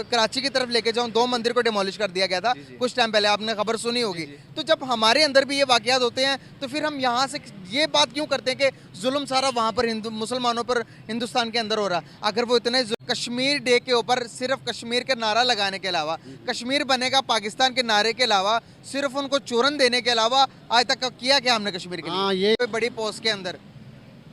कराची की तरफ लेके जाऊं, 2 मंदिर को डिमोलिश कर दिया गया था कुछ टाइम पहले, आपने खबर सुनी होगी। तो जब हमारे अंदर भी ये वाकयात होते हैं तो फिर हम यहाँ से ये बात क्यों करते हैं कि जुल्म सारा वहाँ पर हिंदू मुसलमानों पर हिंदुस्तान के अंदर हो रहा। अगर वो इतने कश्मीर डे के ऊपर सिर्फ कश्मीर के नारा लगाने के अलावा, कश्मीर बनेगा पाकिस्तान के नारे के अलावा, सिर्फ उनको चूरन देने के अलावा आज तक किया क्या हमने कश्मीर के लिए? ये बड़ी पोस्ट के अंदर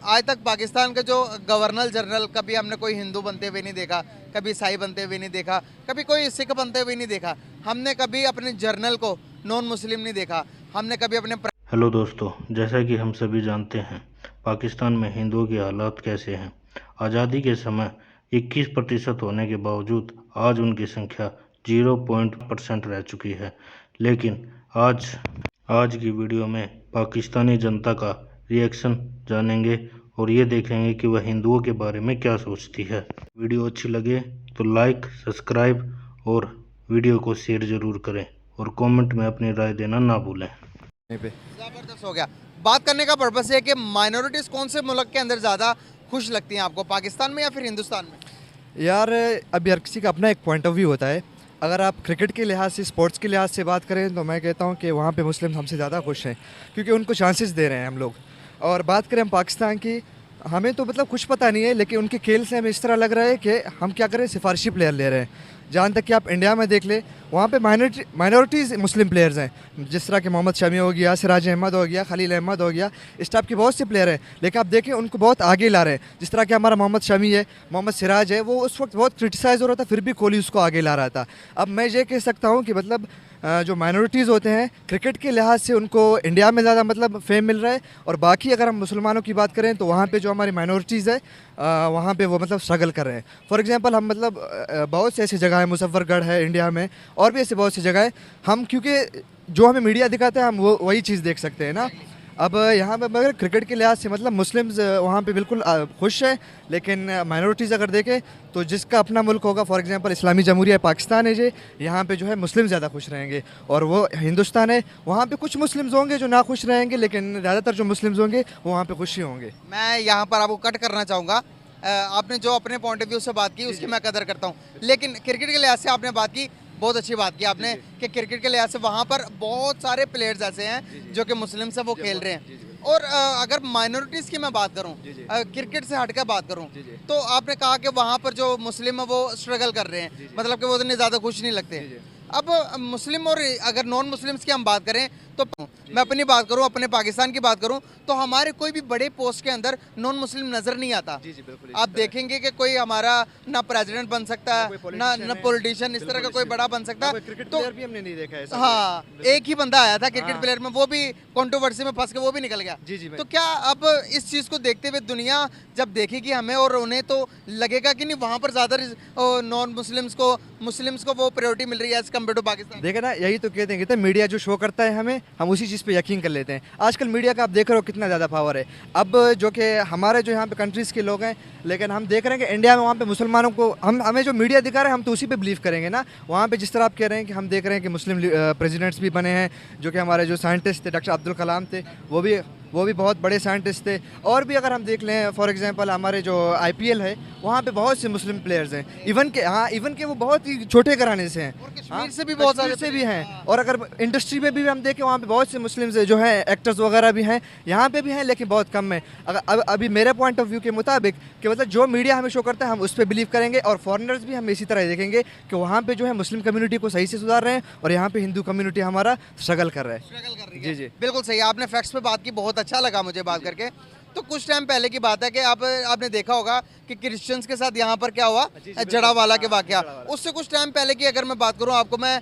आज तक पाकिस्तान के जो गवर्नर जनरल, कभी हमने कोई हिंदू बनते हुए नहीं देखा, कभी ईसाई बनते हुए नहीं देखा, कभी कोई सिख बनते हुए नहीं देखा, हमने कभी अपने जर्नल को नॉन मुस्लिम नहीं देखा, हमने कभी अपने। हेलो दोस्तों, जैसा कि हम सभी जानते हैं पाकिस्तान में हिंदुओं के हालात कैसे हैं। आज़ादी के समय 21% होने के बावजूद आज उनकी संख्या 0% रह चुकी है। लेकिन आज की वीडियो में पाकिस्तानी जनता का रिएक्शन जानेंगे और ये देखेंगे कि वह हिंदुओं के बारे में क्या सोचती है। वीडियो अच्छी लगे तो लाइक, सब्सक्राइब और वीडियो को शेयर ज़रूर करें और कमेंट में अपनी राय देना ना भूलें। जबरदस्त हो गया। बात करने का पर्पस है कि माइनॉरिटीज कौन से मुल्क के अंदर ज़्यादा खुश लगती हैं आपको, पाकिस्तान में या फिर हिंदुस्तान में? यार अभी हर किसी का अपना एक पॉइंट ऑफ व्यू होता है। अगर आप क्रिकेट के लिहाज से, स्पोर्ट्स के लिहाज से बात करें तो मैं कहता हूं कि वहां पे मुस्लिम हमसे ज़्यादा खुश हैं क्योंकि उनको चांसेस दे रहे हैं हम लोग। और बात करें हम पाकिस्तान की, हमें तो मतलब कुछ पता नहीं है, लेकिन उनके खेल से हमें इस तरह लग रहा है कि हम क्या करें, सिफारिशी प्लेयर ले रहे हैं। जहाँ तक कि आप इंडिया में देख ले, वहाँ पे माइनॉरिटीज़ मुस्लिम प्लेयर्स हैं, जिस तरह के मोहम्मद शमी हो गया, सिराज अहमद हो गया, खलील अहमद हो गया, इस टाइप के बहुत से प्लेयर हैं। लेकिन आप देखें उनको बहुत आगे ला रहे हैं। जिस तरह के हमारा मोहम्मद शमी है, मोहम्मद सिराज है, वो उस वक्त बहुत क्रिटिसाइज़ हो रहा था, फिर भी कोहली उसको आगे ला रहा था। अब मैं ये कह सकता हूँ कि मतलब जो माइनॉरिटीज़ होते हैं क्रिकेट के लिहाज से उनको इंडिया में ज़्यादा मतलब फेम मिल रहा है। और बाकी अगर हम मुसलमानों की बात करें तो वहाँ पे जो हमारी माइनॉरिटीज़ है वहाँ पे वो मतलब स्ट्रगल कर रहे हैं। फॉर एग्जांपल हम मतलब बहुत से ऐसी जगह है, मुजफ्फरगढ़ है इंडिया में, और भी ऐसे बहुत सी जगह है। हम क्योंकि जो हमें मीडिया दिखाता है हम वो वही चीज़ देख सकते हैं ना। अब यहाँ पे मगर क्रिकेट के लिहाज से मतलब मुस्लिम्स वहाँ पे बिल्कुल खुश हैं, लेकिन माइनॉरिटीज़ अगर देखें तो जिसका अपना मुल्क होगा, फॉर एग्जांपल इस्लामी जमहूरिया पाकिस्तान है जी, यहाँ पे जो है मुस्लिम ज़्यादा खुश रहेंगे। और वो हिंदुस्तान है, वहाँ पे कुछ मुस्लिम्स होंगे जो ना खुश रहेंगे, लेकिन ज़्यादातर जो मुस्लिम्स होंगे वो वहाँ पे खुश ही होंगे। मैं यहाँ पर आपको कट करना चाहूँगा। आपने जो अपने पॉइंट ऑफ व्यू से बात की उसकी मैं कदर करता हूँ, लेकिन क्रिकेट के लिहाज से आपने बात की, बहुत अच्छी बात की आपने कि क्रिकेट के लिहाज से वहाँ पर बहुत सारे प्लेयर्स ऐसे हैं जो कि मुस्लिम से वो खेल रहे हैं। और अगर माइनॉरिटीज़ की मैं बात करूं, क्रिकेट से हटकर बात करूं, तो आपने कहा कि वहाँ पर जो मुस्लिम है वो स्ट्रगल कर रहे हैं, मतलब कि वो इतने ज़्यादा खुश नहीं लगते। अब मुस्लिम और अगर नॉन मुस्लिम्स की हम बात करें तो मैं अपनी बात करूं, अपने पाकिस्तान की बात करूं, तो हमारे कोई भी बड़े पोस्ट के अंदर नॉन मुस्लिम नज़र नहीं आता। आप देखेंगे कि कोई हमारा ना प्रेसिडेंट बन सकता है, ना पॉलिटिशियन इस तरह का कोई बड़ा बन सकता है। तो भी हमने नहीं देखा है। हाँ, एक ही बंदा आया था क्रिकेट प्लेयर में, वो भी कंट्रोवर्सी में फंस के वो भी निकल गया। तो क्या अब इस चीज़ को देखते हुए दुनिया जब देखेगी हमें, और उन्हें तो लगेगा कि नहीं वहाँ पर ज़्यादा नॉन मुस्लिम्स को वो प्रायोरिटी मिल रही है एज कम्पेयर टू पाकिस्तान। देखे ना, यही तो कहते हैं कि मीडिया जो शो करता है हमें, हम उसी चीज़ पे यकीन कर लेते हैं। आजकल मीडिया का आप देख रहे हो कितना ज़्यादा पावर है। अब जो कि हमारे जो यहाँ पे कंट्रीज़ के लोग हैं, लेकिन हम देख रहे हैं कि इंडिया में वहाँ पे मुसलमानों को हमें जो मीडिया दिखा रहे हैं हम तो उसी पे बिलीव करेंगे ना। वहाँ पे जिस तरह आप कह रहे हैं कि हम देख रहे हैं कि मुस्लिम प्रेसिडेंट्स भी बने हैं, जो कि हमारे जो साइंटिस्ट थे डॉक्टर अब्दुल कलाम थे, वो भी बहुत बड़े साइंटिस्ट थे। और भी अगर हम देख लें, फॉर एग्जांपल हमारे जो IPL है वहाँ पे बहुत से मुस्लिम प्लेयर्स हैं, इवन के वो बहुत ही छोटे घराने से हैं, कश्मीर से भी बहुत सारे से भी हैं। और अगर इंडस्ट्री में भी हम देखें वहाँ पे बहुत से मुस्लिम जो हैं एक्टर्स वगैरह भी हैं, यहाँ पे भी हैं, लेकिन बहुत कम है। अगर अभी मेरे पॉइंट ऑफ व्यू के मुताबिक कि मतलब जो मीडिया हमें शो करता है हम उस पर बिलीव करेंगे, और फॉरेनर्स भी हम इसी तरह देखेंगे कि वहाँ पे जो है मुस्लिम कम्युनिटी को सही से सुधार रहे हैं और यहाँ पे हिंदू कम्युनिटी हमारा स्ट्रगल कर रहा है। जी बिल्कुल सही, आपने फैक्ट्स पे बात की, बहुत अच्छा लगा मुझे बात करके। तो कुछ टाइम पहले की बात है कि आपने देखा होगा कि क्रिश्चियंस के साथ यहाँ पर क्या हुआ, जड़ावाला के वाकया। उससे कुछ टाइम पहले की अगर मैं बात करूँ, आपको मैं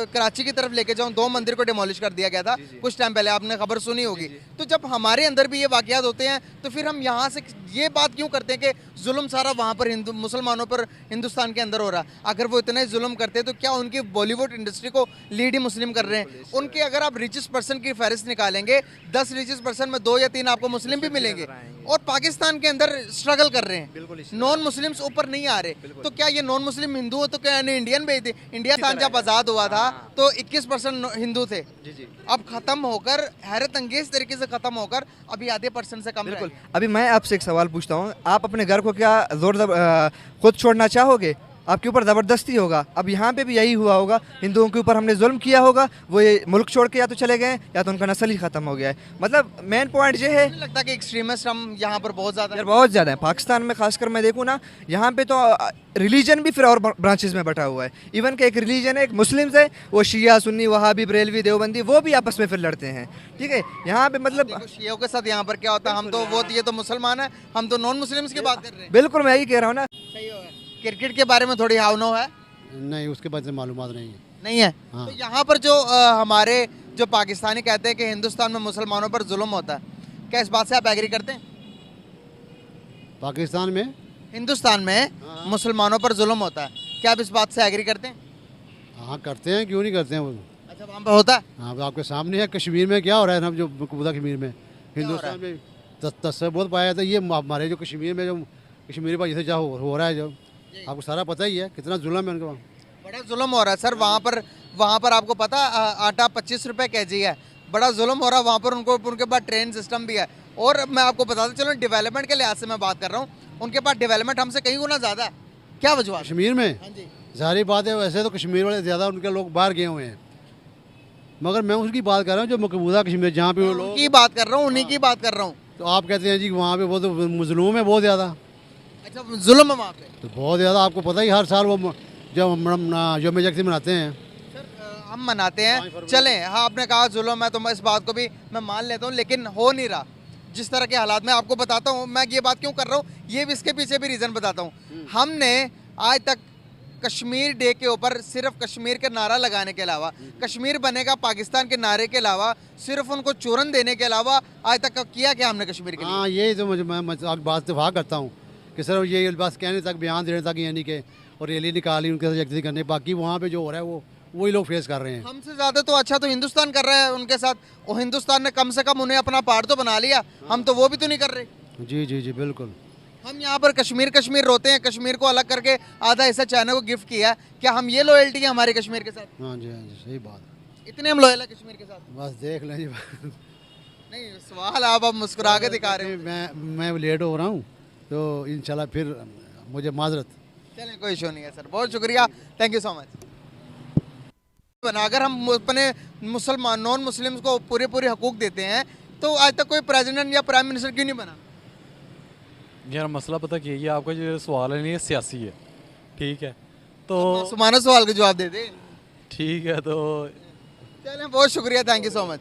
कराची की तरफ लेके जाऊँ, 2 मंदिर को डिमोलिश कर दिया गया था कुछ टाइम पहले, आपने खबर सुनी होगी। तो जब हमारे अंदर भी ये वाकयात होते हैं तो फिर हम यहाँ से ये बात क्यों करते हैं कि जुल्म सारा वहाँ पर मुसलमानों पर हिंदुस्तान के अंदर हो रहा। अगर वो इतने जुल्म करते हैं तो क्या उनकी बॉलीवुड इंडस्ट्री को लीड ही मुस्लिम कर रहे हैं? उनके अगर आप रिचेस्ट पर्सन की फहरिस्त निकालेंगे, 10 रिचेस्ट पर्सन में 2 या 3 आपको मुस्लिम भी मिलेंगे। और पाकिस्तान के अंदर स्ट्रगल कर रहे हैं, नॉन मुस्लिम्स ऊपर नहीं आ रहे। तो क्या ये नॉन मुस्लिम हिंदू हो तो क्या इंडियन भी थे? इंडिया जब आज़ाद हुआ था तो 21% हिंदू थे, अब खत्म होकर हैरत अंगेज तरीके से खत्म होकर अभी आधे % से कम। अभी मैं आपसे एक सवाल पूछता हूँ, आप अपने घर को क्या खुद छोड़ना चाहोगे? आपके ऊपर ज़बरदस्ती होगा। अब यहाँ पे भी यही हुआ होगा, हिंदुओं के ऊपर हमने जुल्म किया होगा, वो ये मुल्क छोड़ के या तो चले गए हैं या तो उनका नस्ल ही ख़त्म हो गया है। मतलब मेन पॉइंट ये है, नहीं लगता कि एक्सट्रीमिस्ट हम यहाँ पर बहुत ज़्यादा यार बहुत ज़्यादा है पाकिस्तान में, खासकर मैं देखूँ ना, यहाँ पे तो रिलीजन भी फिर और ब्रांचेस में बटा हुआ है। इवन कि एक रिलीजन है, एक मुस्लिम्स है, वो शिया सुन्नी वहाबी बरेलवी देवबंदी, वो भी आपस में फिर लड़ते हैं। ठीक है, यहाँ पे मतलब देखो शियों के साथ यहाँ पर क्या होता है, हम तो वो ये तो मुसलमान है, हम तो नॉन मुस्लिम्स की बात कर रहे हैं। बिल्कुल मैं यही कह रहा हूँ ना। सही होगा। क्रिकेट के बारे में थोड़ी हाव नो है? नहीं, उसके बारे में मालूमात नहीं है। नहीं है। हाँ। तो यहाँ पर जो हमारे जो पाकिस्तानी कहते हैं कि हिंदुस्तान में मुसलमानों पर जुल्म होता है, क्या इस बात से आप एग्री करते हैं? पाकिस्तान में हिंदुस्तान में मुसलमानों पर जुल्म होता है, क्या आप इस बात से एग्री करते हैं? हाँ करते हैं, क्यों नहीं करते हैं वो। अच्छा, वहाँ पे होता है? हाँ, अब आपके सामने है कश्मीर में क्या हो रहा है ना, जो मकबूजा कश्मीर में, हिंदुस्तान में तस्वुर पाया जाता है। ये हमारे जो कश्मीर में जो कश्मीरी भाई से जो हो रहा है, जो आपको सारा पता ही है कितना जुल्म है उनके वहाँ। बड़ा जुल्म हो रहा है सर वहाँ पर आपको पता आटा 25 रुपए केजी है। बड़ा जुल्म हो रहा है वहाँ पर। उनके पास ट्रेन सिस्टम भी है। और मैं आपको बताता चलो, डेवलपमेंट के लिहाज से मैं बात कर रहा हूँ, उनके पास डेवलपमेंट हमसे कई गुना ज़्यादा है। क्या वजह? कश्मीर में हाँ जी। जाहिर बात है, वैसे तो कश्मीर वाले ज़्यादा उनके लोग बाहर गए हुए हैं, मगर मैं उसकी बात कर रहा हूँ जो मकबूजा कश्मीर, जहाँ पे वो लोग, उनकी बात कर रहा हूँ, उन्हीं की बात कर रहा हूँ। तो आप कहते हैं जी वहाँ पे वो तो मजलूम है बहुत ज़्यादा। अच्छा, जुल्म है वहाँ पे? तो बहुत ज़्यादा, आपको पता ही हर साल वो जब यौम यकती मनाते हैं। हम मनाते हैं, चलें। हाँ, आपने कहा जुल्म है, तो मैं इस बात को भी मैं मान लेता हूँ, लेकिन हो नहीं रहा जिस तरह के हालात में। आपको बताता हूँ मैं ये बात क्यों कर रहा हूँ, ये भी इसके पीछे भी रीज़न बताता हूँ। हमने आज तक कश्मीर डे के ऊपर सिर्फ कश्मीर के नारा लगाने के अलावा, कश्मीर बनेगा पाकिस्तान के नारे के अलावा, सिर्फ उनको चूरन देने के अलावा आज तक किया क्या हमने कश्मीर के लिए? हाँ, यही तो मैं बात इत्तेफाक करता हूँ कि सिर्फ ये बस कहने तक, बयान देने तक, यानी कि और रैली निकाली उनके साथ यकजहती करने, बाकी वहाँ पे जो हो रहा है वही लोग फेस कर रहे हैं। हमसे ज़्यादा तो अच्छा तो हिंदुस्तान कर रहा है उनके साथ, और हिंदुस्तान ने कम से कम उन्हें अपना पार्ट तो बना लिया, हम तो वो भी तो नहीं कर रहे। जी जी जी बिल्कुल। हम यहाँ पर कश्मीर कश्मीर रोते हैं, कश्मीर को अलग करके आधा हिस्सा चाइना को गिफ्ट किया। क्या हम ये लॉयल्टी है हमारे कश्मीर के साथ? हाँ जी सही बात। इतने हम लॉयल है कश्मीर के साथ? बस देख लें जी। नहीं, सवाल आप अब मुस्कुरा के दिखा रहे हो। मैं लेट हो रहा हूँ, तो इंशाल्लाह फिर मुझे माजरत। चलें, कोई इशू नहीं है सर, बहुत शुक्रिया, थैंक यू सो मच। अगर हम अपने मुसलमान नॉन मुस्लिम्स को पूरे हकूक देते हैं, तो आज तक कोई प्रेसिडेंट या प्राइम मिनिस्टर क्यों नहीं बना? यार मसला पता क्या है, ये आपका जो सवाल है नहीं, ये सियासी है। ठीक है, तो मासूमाना सवाल का जवाब दे दे। ठीक है, तो चलें, बहुत शुक्रिया, थैंक यू सो मच।